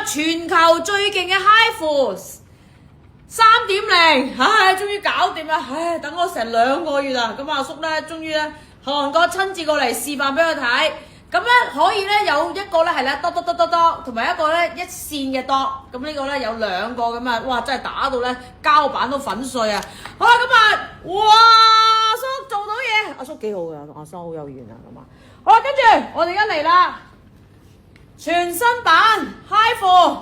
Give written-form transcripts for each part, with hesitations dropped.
全球最勁嘅 HIFU 3.0，唉，終於搞掂啦！唉，等我成2個月啦，咁阿叔咧，終於咧韓國親自過嚟示範俾佢睇。咁咧可以咧有一個咧係咧多，同埋一個咧一線嘅多。咁呢個咧有2個咁啊！哇，真係打到咧膠板都粉碎啊！好啦，咁啊，哇，阿叔做到嘢，阿叔幾好㗎，同阿叔好有緣啊，咁啊！好啦，跟住我哋而家嚟啦，全新版 HIFU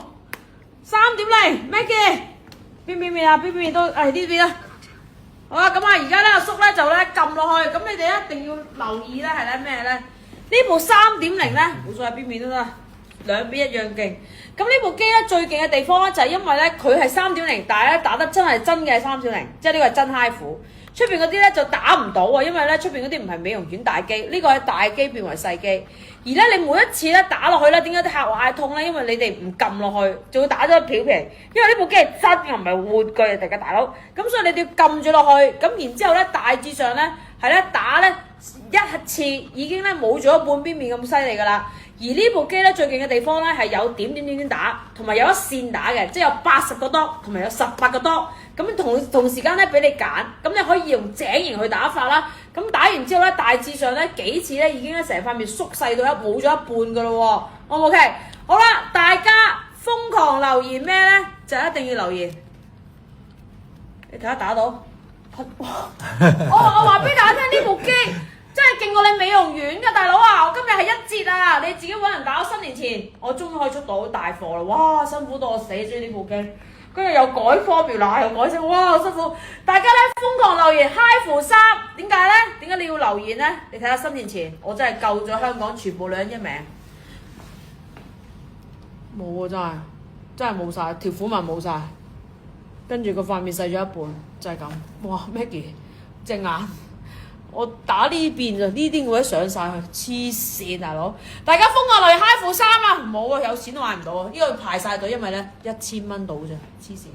3.0 Maggie 邊啊？邊都呢邊啦。好啦，咁啊，而家咧阿叔咧就咧撳落去，咁你哋一定要留意咧係咧咩咧？呢部3.0咧，冇所謂邊都得，兩邊一樣勁。咁呢部機咧最勁嘅地方咧就係因為咧佢係3.0，但係咧打得真係真嘅3.0，即係呢個係真 HIFU。出邊嗰啲咧就打唔到啊，因為咧出邊嗰啲唔係美容院大機，呢個係大機變為細機。而咧你每一次咧打落去咧，點解啲客話嗌痛咧？因為你哋唔撳落去，就會打咗表皮。因為呢部機係真嘅，唔係玩具嚟嘅，大佬。咁所以你哋要撳住落去，咁然之後咧大致上咧係咧打咧一次已經咧冇咗半邊面咁犀利㗎啦。而呢部機咧最勁嘅地方咧係有點打，同埋有一線打嘅，即係有80個多，同埋有18個多。咁同時間咧俾你揀，咁你可以用井型去打法啦。咁打完之後咧，大致上咧幾次咧已經咧成塊面縮細到冇咗一半㗎咯喎。O 唔 OK？好啦，大家瘋狂留言咩咧？就一定要留言。你睇下打到，我話俾大家聽呢部機。真係勁過你美容院㗎，大佬啊！我今日係1折啊，你自己揾人打。新年前我終於可以出到大貨啦！哇，辛苦到我死咗呢部機，跟住又改 formula 又改成，哇，好辛苦！大家咧瘋狂留言 HIFU 3，點解咧？點解你要留言咧？你睇下新年前，我真係救咗香港全部女人一命。冇啊，真係冇晒，條虎紋冇晒，跟住個塊面細咗一半，就係咁。哇 ，Maggie 隻眼。我打呢邊就呢啲我都上晒去，黐線大佬！大家瘋狂留言 HIFU 3啊！冇啊，有錢都買唔到啊！呢個排晒隊，因為咧1000蚊到啫，黐線。